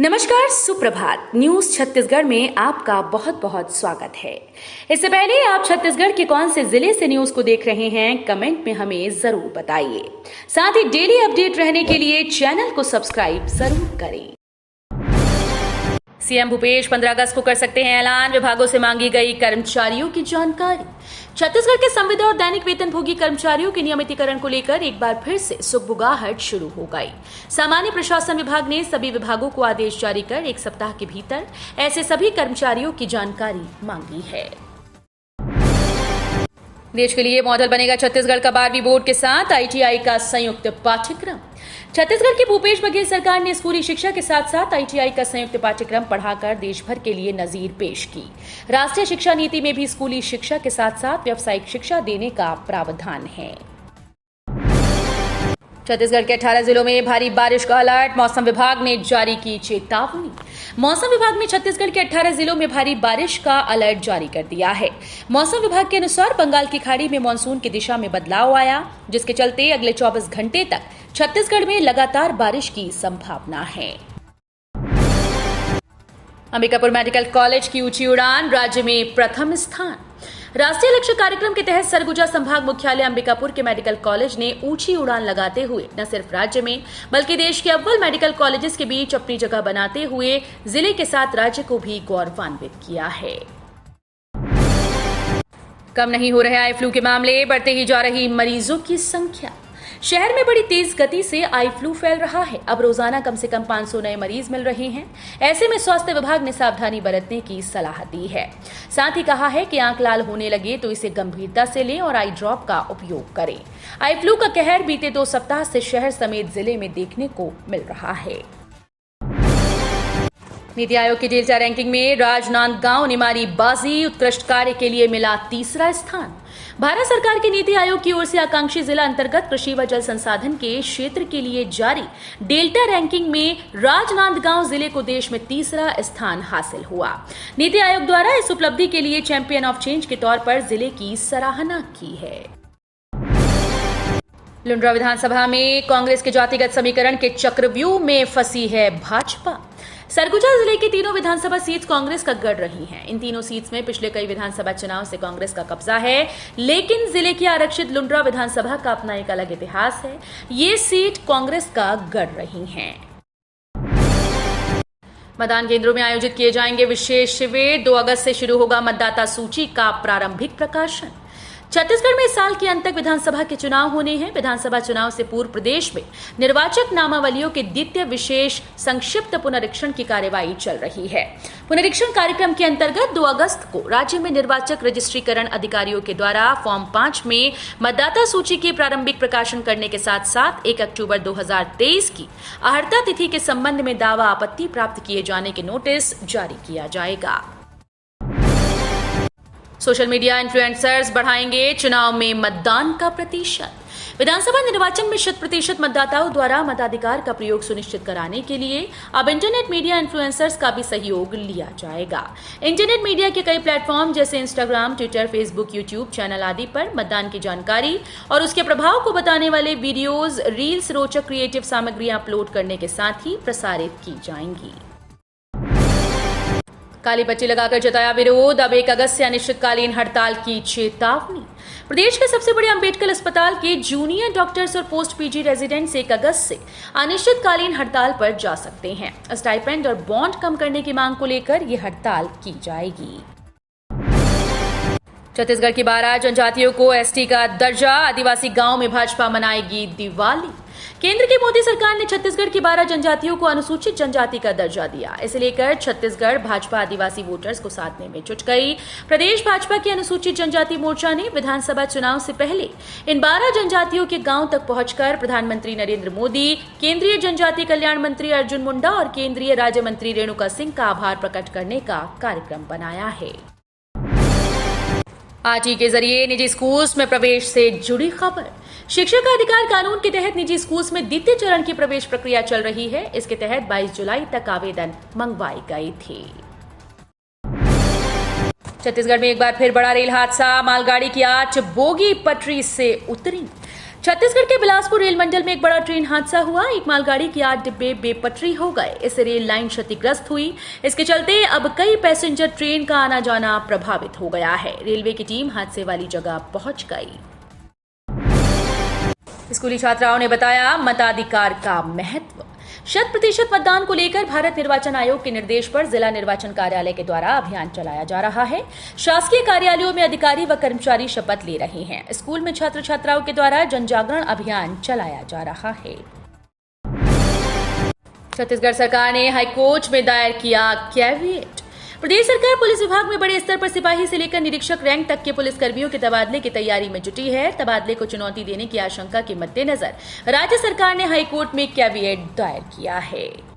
नमस्कार, सुप्रभात। न्यूज छत्तीसगढ़ में आपका बहुत बहुत स्वागत है। इससे पहले आप छत्तीसगढ़ के कौन से जिले से न्यूज को देख रहे हैं, कमेंट में हमें जरूर बताइए। साथ ही डेली अपडेट रहने के लिए चैनल को सब्सक्राइब जरूर करें। सीएम भूपेश 15 अगस्त को कर सकते हैं ऐलान, विभागों से मांगी गई कर्मचारियों की जानकारी। छत्तीसगढ़ के संविदा और दैनिक वेतनभोगी कर्मचारियों के नियमितीकरण को लेकर एक बार फिर से सुगबुगाहट शुरू हो गई। सामान्य प्रशासन विभाग ने सभी विभागों को आदेश जारी कर एक सप्ताह के भीतर ऐसे सभी कर्मचारियों की जानकारी मांगी है। देश के लिए मॉडल बनेगा छत्तीसगढ़ का 12वीं बोर्ड के साथ आईटीआई का संयुक्त पाठ्यक्रम। छत्तीसगढ़ की भूपेश बघेल सरकार ने स्कूली शिक्षा के साथ साथ आईटीआई का संयुक्त पाठ्यक्रम पढ़ाकर देश भर के लिए नजीर पेश की। राष्ट्रीय शिक्षा नीति में भी स्कूली शिक्षा के साथ साथ व्यावसायिक शिक्षा देने का प्रावधान है। छत्तीसगढ़ के 18 जिलों में भारी बारिश का अलर्ट, मौसम विभाग ने जारी की चेतावनी। मौसम विभाग ने छत्तीसगढ़ के 18 जिलों में भारी बारिश का अलर्ट जारी कर दिया है। मौसम विभाग के अनुसार बंगाल की खाड़ी में मानसून की दिशा में बदलाव आया, जिसके चलते अगले 24 घंटे तक छत्तीसगढ़ में लगातार बारिश की संभावना है। अंबिकापुर मेडिकल कॉलेज की ऊंची उड़ान, राज्य में प्रथम स्थान। राष्ट्रीय लक्ष्य कार्यक्रम के तहत सरगुजा संभाग मुख्यालय अंबिकापुर के मेडिकल कॉलेज ने ऊंची उड़ान लगाते हुए न सिर्फ राज्य में बल्कि देश के अव्वल मेडिकल कॉलेजेस के बीच अपनी जगह बनाते हुए जिले के साथ राज्य को भी गौरवान्वित किया है। कम नहीं हो रहे आई फ्लू के मामले, बढ़ते ही जा रही मरीजों की संख्या। शहर में बड़ी तेज गति से आई फ्लू फैल रहा है। अब रोजाना कम से कम 500 नए मरीज मिल रहे हैं। ऐसे में स्वास्थ्य विभाग ने सावधानी बरतने की सलाह दी है। साथ ही कहा है कि आंख लाल होने लगे तो इसे गंभीरता से लें और आई ड्रॉप का उपयोग करें। आई फ्लू का कहर बीते 2 सप्ताह से शहर समेत जिले में देखने को मिल रहा है। नीति आयोग की डेल्टा रैंकिंग में राजनांदगांव ने मारी बाजी, उत्कृष्ट कार्य के लिए मिला तीसरा स्थान। भारत सरकार की नीति आयोग की ओर से आकांक्षी जिला अंतर्गत कृषि व जल संसाधन के क्षेत्र के लिए जारी डेल्टा रैंकिंग में राजनांदगांव जिले को देश में तीसरा स्थान हासिल हुआ। नीति आयोग द्वारा इस उपलब्धि के लिए चैंपियन ऑफ चेंज के तौर पर जिले की सराहना की है। लुंड्रा विधानसभा में कांग्रेस के जातिगत समीकरण के चक्रव्यूह में फंसी है भाजपा। सरगुजा जिले की तीनों विधानसभा सीट कांग्रेस का गढ़ रही हैं। इन तीनों सीट्स में पिछले कई विधानसभा चुनाव से कांग्रेस का कब्जा है, लेकिन जिले की आरक्षित लुंड्रा विधानसभा का अपना एक अलग इतिहास है। ये सीट कांग्रेस का गढ़ रही हैं। मतदान केंद्रों में आयोजित किए जाएंगे विशेष शिविर। 2 अगस्त से शुरू होगा मतदाता सूची का प्रारंभिक प्रकाशन। छत्तीसगढ़ में इस साल के अंत तक विधानसभा के चुनाव होने हैं। विधानसभा चुनाव से पूर्व प्रदेश में निर्वाचक नामावलियों के द्वितीय विशेष संक्षिप्त पुनरीक्षण की कार्यवाही चल रही है। पुनरीक्षण कार्यक्रम के अंतर्गत 2 अगस्त को राज्य में निर्वाचक रजिस्ट्रीकरण अधिकारियों के द्वारा फॉर्म 5 में मतदाता सूची के प्रारंभिक प्रकाशन करने के साथ साथ 1 अक्टूबर 2023 की अहर्ता तिथि के संबंध में दावा आपत्ति प्राप्त किए जाने के नोटिस जारी किया जाएगा। सोशल मीडिया इन्फ्लुएंसर्स बढ़ाएंगे चुनाव में मतदान का प्रतिशत। विधानसभा निर्वाचन में 100% मतदाताओं द्वारा मताधिकार का प्रयोग सुनिश्चित कराने के लिए अब इंटरनेट मीडिया इन्फ्लुएंसर्स का भी सहयोग लिया जाएगा। इंटरनेट मीडिया के कई प्लेटफॉर्म जैसे Instagram, Twitter, Facebook, YouTube channel आदि पर मतदान की जानकारी और उसके प्रभाव को बताने वाले वीडियोज, रील्स, रोचक क्रिएटिव सामग्रियां अपलोड करने के साथ ही प्रसारित की जाएंगी। काली पट्टी लगाकर जताया विरोध, अब 1 अगस्त से अनिश्चितकालीन हड़ताल की चेतावनी। प्रदेश के सबसे बड़े अंबेडकर अस्पताल के जूनियर डॉक्टर्स और पोस्ट पीजी रेजिडेंट्स 1 अगस्त से अनिश्चितकालीन हड़ताल पर जा सकते हैं। स्टाइपेंड और बॉन्ड कम करने की मांग को लेकर यह हड़ताल की जाएगी। छत्तीसगढ़ की 12 जनजातियों को एसटी का दर्जा, आदिवासी गांव में भाजपा मनाएगी दिवाली। केंद्र की मोदी सरकार ने छत्तीसगढ़ की 12 जनजातियों को अनुसूचित जनजाति का दर्जा दिया। इसे लेकर छत्तीसगढ़ भाजपा आदिवासी वोटर्स को साधने में जुट गई। प्रदेश भाजपा की अनुसूचित जनजाति मोर्चा ने विधानसभा चुनाव से पहले इन 12 जनजातियों के गांव तक पहुंचकर प्रधानमंत्री नरेंद्र मोदी, केंद्रीय जनजाति कल्याण मंत्री अर्जुन मुंडा और केंद्रीय राज्य मंत्री रेणुका सिंह का आभार प्रकट करने का कार्यक्रम बनाया है। आरटी के जरिए निजी स्कूल्स में प्रवेश से जुड़ी खबर। शिक्षक अधिकार कानून के तहत निजी स्कूल्स में द्वितीय चरण की प्रवेश प्रक्रिया चल रही है। इसके तहत 22 जुलाई तक आवेदन मंगवाए गए थे। छत्तीसगढ़ में एक बार फिर बड़ा रेल हादसा, मालगाड़ी की 8 बोगी पटरी से उतरी। छत्तीसगढ़ के बिलासपुर रेल मंडल में एक बड़ा ट्रेन हादसा हुआ। एक मालगाड़ी के 8 डिब्बे बेपटरी हो गए। इससे रेल लाइन क्षतिग्रस्त हुई। इसके चलते अब कई पैसेंजर ट्रेन का आना जाना प्रभावित हो गया है। रेलवे की टीम हादसे वाली जगह पहुंच गई। स्कूली छात्राओं ने बताया मताधिकार का महत्व। 100% मतदान को लेकर भारत निर्वाचन आयोग के निर्देश पर जिला निर्वाचन कार्यालय के द्वारा अभियान चलाया जा रहा है। शासकीय कार्यालयों में अधिकारी व कर्मचारी शपथ ले रहे हैं। स्कूल में छात्र छात्राओं के द्वारा जनजागरण अभियान चलाया जा रहा है। छत्तीसगढ़ सरकार ने हाईकोर्ट में दायर किया कैविएट। प्रदेश सरकार पुलिस विभाग में बड़े स्तर पर सिपाही से लेकर निरीक्षक रैंक तक के पुलिस कर्मियों के तबादले की तैयारी में जुटी है। तबादले को चुनौती देने की आशंका के मद्देनजर राज्य सरकार ने हाईकोर्ट में कैविएट दायर किया है।